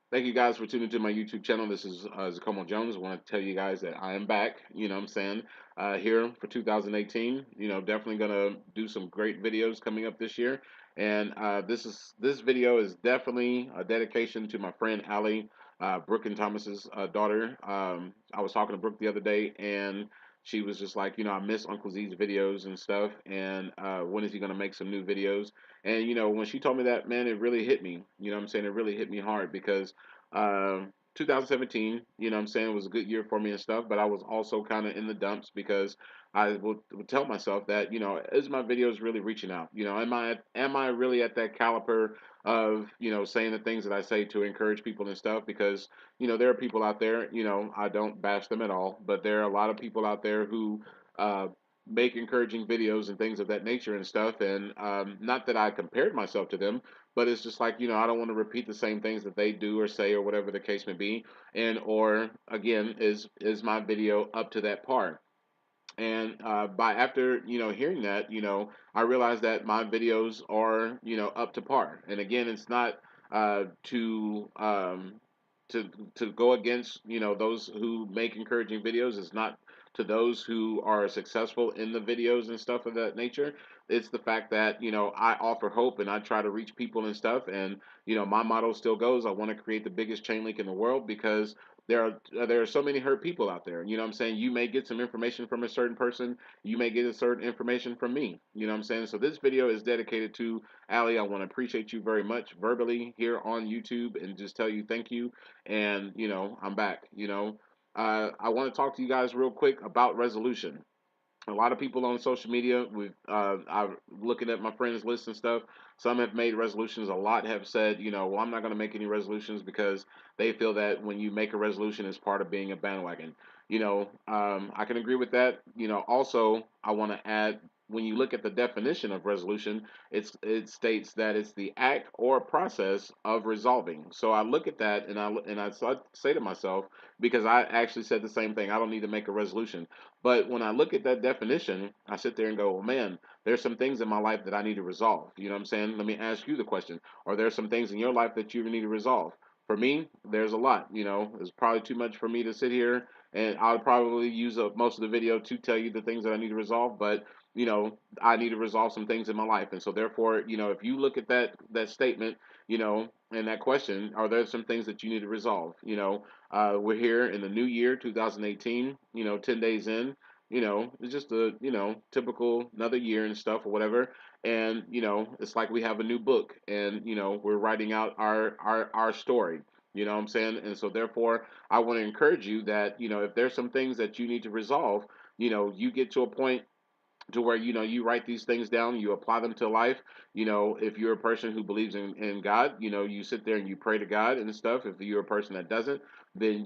Thank you guys for tuning to my YouTube channel. This is Zacomo Jones. I want to tell you guys that I am back. You know what I'm saying? Here for 2018. Definitely going to do some great videos coming up this year. And this video is definitely a dedication to my friend Allie, Brooke and Thomas's daughter. I was talking to Brooke the other day, and she was just like, I miss Uncle Z's videos and stuff. And when is he going to make some new videos? And when she told me that, man, it really hit me. You know what I'm saying? It really hit me hard because 2017, what I'm saying, was a good year for me and stuff, but I was also kind of in the dumps because I would tell myself that, is my videos really reaching out? Am I really at that caliber of, saying the things that I say to encourage people and stuff? Because, there are people out there, I don't bash them at all, but there are a lot of people out there who uh, make encouraging videos and things of that nature and stuff. And not that I compared myself to them, but it's just like, I don't want to repeat the same things that they do or say or whatever the case may be. And or again, is my video up to that par? And by after hearing that, I realized that my videos are up to par. And again, it's not to to go against those who make encouraging videos. It's not to those who are successful in the videos and stuff of that nature. It's the fact that I offer hope and I try to reach people and stuff. And my motto still goes: I want to create the biggest chain link in the world, because there are so many hurt people out there. You know what I'm saying? You may get some information from a certain person. You may get a certain information from me. You know what I'm saying? So this video is dedicated to Allie. I want to appreciate you very much verbally here on YouTube and just tell you thank you. And I'm back. I want to talk to you guys real quick about resolution. A lot of people on social media, I'm looking at my friends list and stuff. Some have made resolutions. A lot have said, well, I'm not going to make any resolutions because they feel that when you make a resolution, it's part of being a bandwagon. I can agree with that. Also, I want to add, when you look at the definition of resolution, it states that it's the act or process of resolving. So I look at that and I say to myself, because I actually said the same thing. I don't need to make a resolution, but when I look at that definition, I sit there and go, well, man, there's some things in my life that I need to resolve. You know what I'm saying? Let me ask you the question. Are there some things in your life that you need to resolve? For me, there's a lot. It's probably too much for me to sit here, and I'll probably use up most of the video to tell you the things that I need to resolve. But I need to resolve some things in my life, and so therefore, if you look at that statement, and that question, are there some things that you need to resolve? We're here in the new year, 2018. 10 days in. It's just a typical another year and stuff or whatever. And it's like we have a new book, and we're writing out our story. You know what I'm saying? And so therefore, I want to encourage you that if there's some things that you need to resolve, you get to a point to where you write these things down, you apply them to life. If you're a person who believes in God, you sit there and you pray to God and stuff. If you're a person that doesn't, then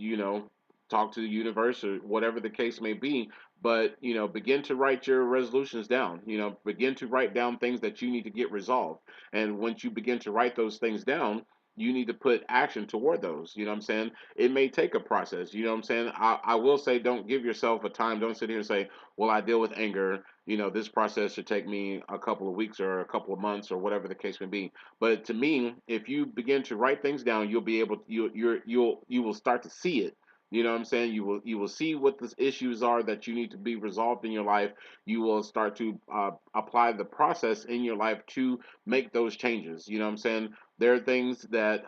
talk to the universe or whatever the case may be. But begin to write your resolutions down. Begin to write down things that you need to get resolved. And once you begin to write those things down, you need to put action toward those. You know what I'm saying? It may take a process. You know what I'm saying? I will say, don't give yourself a time. Don't sit here and say, well, I deal with anger, this process should take me a couple of weeks or a couple of months or whatever the case may be. But to me, if you begin to write things down, you'll be able to, you will start to see it. You know what I'm saying? You will see what the issues are that you need to be resolved in your life. You will start to apply the process in your life to make those changes. You know what I'm saying? There are things that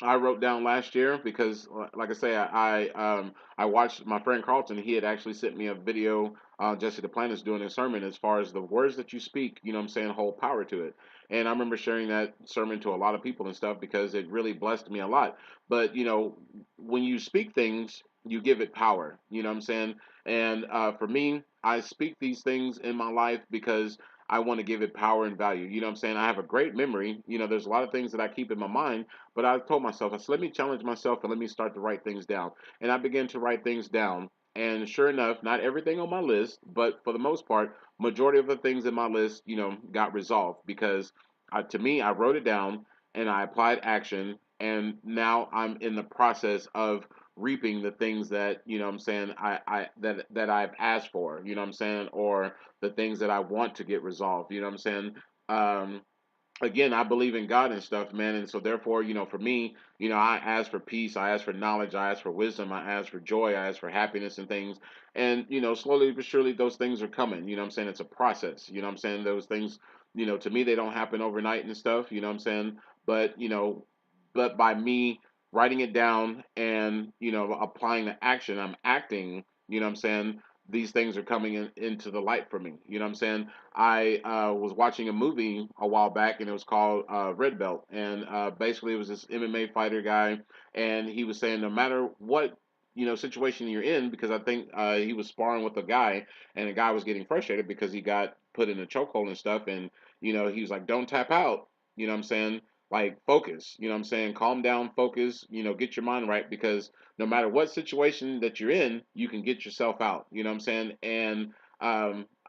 I wrote down last year because, like I say, I watched my friend Carlton. He had actually sent me a video. Jesse Duplantis doing a sermon as far as the words that you speak. You know what I'm saying? Hold power to it. And I remember sharing that sermon to a lot of people and stuff because it really blessed me a lot. But when you speak things, you give it power. You know what I'm saying? And for me, I speak these things in my life because I want to give it power and value. You know what I'm saying? I have a great memory. There's a lot of things that I keep in my mind, but I told myself, I said, let me challenge myself and let me start to write things down. And I began to write things down. And sure enough, not everything on my list, but for the most part, majority of the things in my list, got resolved because to me, I wrote it down and I applied action. And now I'm in the process of reaping the things that, what I'm saying, that I've asked for, what I'm saying, or the things that I want to get resolved, what I'm saying. Um, again, I believe in God and stuff, man. And so therefore, for me, I ask for peace, I ask for knowledge, I ask for wisdom, I ask for joy, I ask for happiness and things. And, slowly but surely those things are coming. You know what I'm saying? It's a process. You know what I'm saying? Those things, to me they don't happen overnight and stuff, you know what I'm saying? But, but by me writing it down and, applying the action, I'm acting, you know what I'm saying? These things are coming into the light for me. You know what I'm saying? I was watching a movie a while back, and it was called Red Belt, and basically it was this MMA fighter guy, and he was saying no matter what situation you're in, because I think he was sparring with a guy, and the guy was getting frustrated because he got put in a chokehold and stuff, and he was like, "Don't tap out." You know what I'm saying? Like focus. You know what I'm saying? Calm down, focus. Get your mind right because no matter what situation that you're in, you can get yourself out. You know what I'm saying? And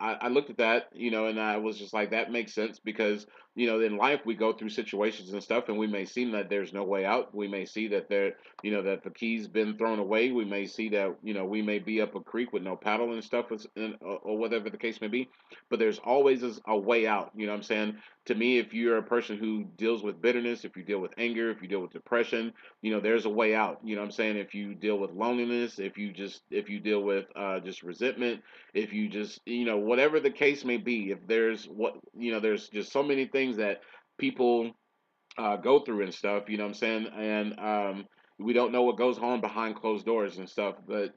I looked at that, and I was just like, that makes sense because, in life we go through situations and stuff, and we may see that there's no way out. We may see that that the key's been thrown away. We may see that, we may be up a creek with no paddle and stuff, or whatever the case may be. But there's always a way out. You know what I'm saying? To me, if you're a person who deals with bitterness, if you deal with anger, if you deal with depression, there's a way out. You know what I'm saying? If you deal with loneliness, if you deal with just resentment, if you just whatever the case may be, if there's there's just so many things that people go through and stuff, you know what I'm saying? And we don't know what goes on behind closed doors and stuff, but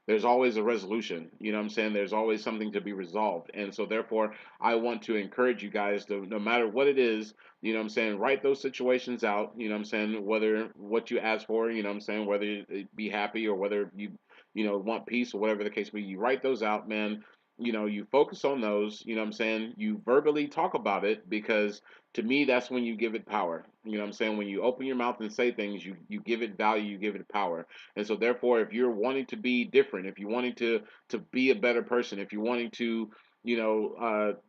there's always a resolution. You know what I'm saying? There's always something to be resolved. And so therefore I want to encourage you guys to, no matter what it is, you know what I'm saying, write those situations out, you know what I'm saying, whether what you ask for, you know what I'm saying, whether you be happy or whether you want peace or whatever the case may be, you write those out, man. You focus on those, you know what I'm saying? You verbally talk about it because to me that's when you give it power. You know what I'm saying? When you open your mouth and say things, you give it value, you give it power. And so therefore if you're wanting to be different, if you're wanting to be a better person, if you're wanting to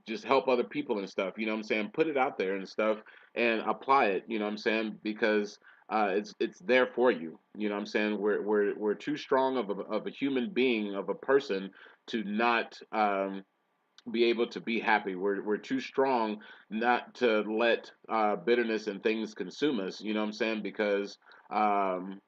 just help other people and stuff, you know what I'm saying, put it out there and stuff and apply it, you know what I'm saying, because it's there for you. You know what I'm saying? We're too strong of a human being, of a person, to not be able to be happy. We're too strong not to let bitterness and things consume us. You know what I'm saying? Because um,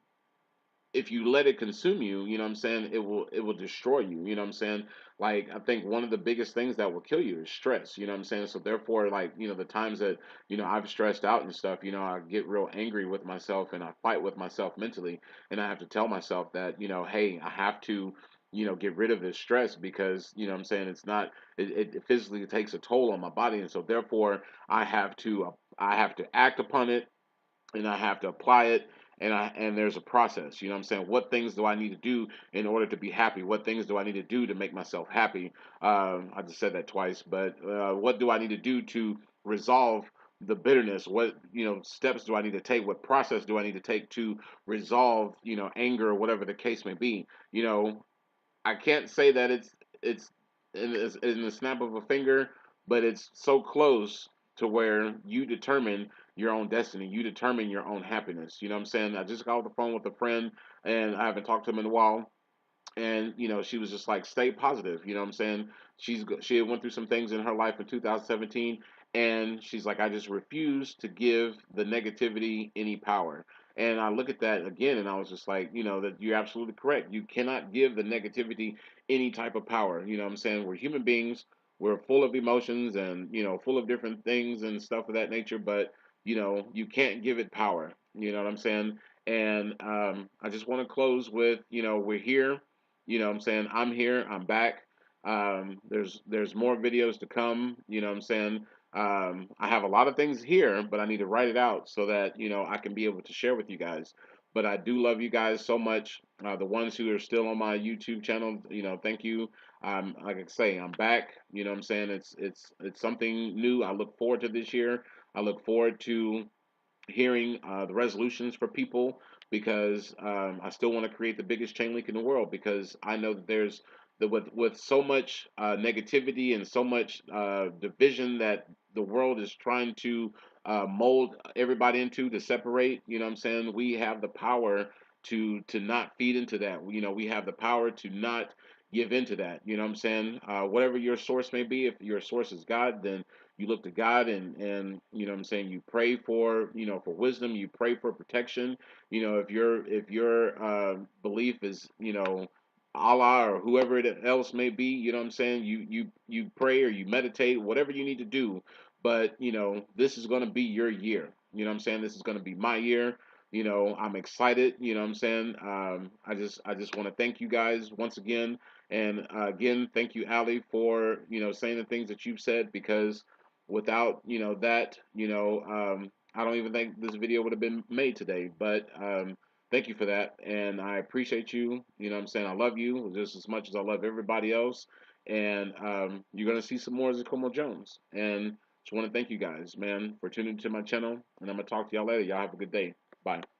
if you let it consume you, you know what I'm saying, it will destroy you. You know what I'm saying? Like I think one of the biggest things that will kill you is stress. You know what I'm saying? So therefore, like the times that I've stressed out and stuff, I get real angry with myself and I fight with myself mentally, and I have to tell myself that hey, I have to get rid of this stress because what I'm saying, it's not it physically takes a toll on my body, and so therefore I have to act upon it, and I have to apply it, and there's a process. You know what I'm saying? What things do I need to do in order to be happy? What things do I need to do to make myself happy? I just said that twice, but what do I need to do to resolve the bitterness? What steps do I need to take? What process do I need to take to resolve anger or whatever the case may be? I can't say that it's in the snap of a finger, but it's so close to where you determine your own destiny. You determine your own happiness. You know what I'm saying? I just got off the phone with a friend, and I haven't talked to him in a while, and she was just like, stay positive. You know what I'm saying? She had went through some things in her life in 2017, and she's like, I just refuse to give the negativity any power. And I look at that again, and I was just like, that you're absolutely correct. You cannot give the negativity any type of power. You know what I'm saying? We're human beings. We're full of emotions and full of different things and stuff of that nature, but you can't give it power. You know what I'm saying? And I just want to close with, we're here. You know what I'm saying? I'm here. I'm back. There's more videos to come. You know what I'm saying? I have a lot of things here, but I need to write it out so that I can be able to share with you guys. But I do love you guys so much. The ones who are still on my YouTube channel, thank you. Like I say, I'm back. You know what I'm saying? It's something new. I look forward to this year. I look forward to hearing the resolutions for people because I still want to create the biggest chain link in the world because I know that there's with so much negativity and so much division that the world is trying to mold everybody into to separate. You know what I'm saying? We have the power to not feed into that. We have the power to not give into that. You know what I'm saying? Whatever your source may be, if your source is God, then you look to God, and you know what I'm saying, you pray for, you know, for wisdom, you pray for protection. You know, if your belief is, you know, Allah or whoever it else may be, you know what I'm saying, you pray or you meditate, whatever you need to do. But you know, this is going to be your year. You know what I'm saying, this is going to be my year. You know, I'm excited. You know what I'm saying. I just want to thank you guys once again, and again, thank you, Ali, for, you know, saying the things that you've said, because without, you know, that, you know, I don't even think this video would have been made today. But thank you for that, and I appreciate you. You know what I'm saying, I love you just as much as I love everybody else, and you're gonna see some more Zacomo Jones. And just want to thank you guys, man, for tuning to my channel, and I'm gonna talk to y'all later. Y'all have a good day. Bye.